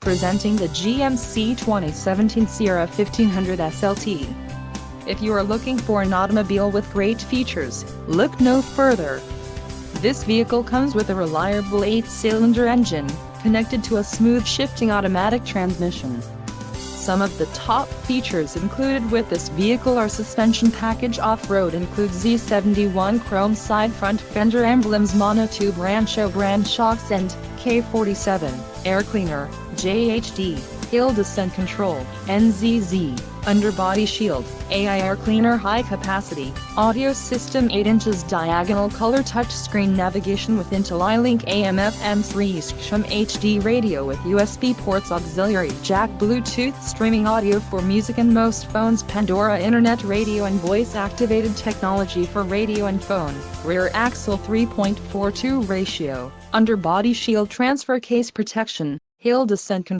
Presenting the GMC 2017 Sierra 1500 SLT. If you are looking for an automobile with great features, look no further. This vehicle comes with a reliable 8-cylinder engine, connected to a smooth shifting automatic transmission. Some of the top features included with this vehicle are suspension package off-road includes Z71 chrome side front fender emblems, monotube Rancho brand shocks and K47 air cleaner, JHD, hill descent control, NZZ, underbody shield, AI air cleaner, high capacity, audio system, 8 inches diagonal color touchscreen navigation with IntelliLink AM/FM, SiriusXM HD radio with USB ports, auxiliary jack, Bluetooth streaming audio for music and most phones, Pandora internet radio and voice activated technology for radio and phone, rear axle 3.42 ratio, underbody shield, transfer case protection, hill descent control.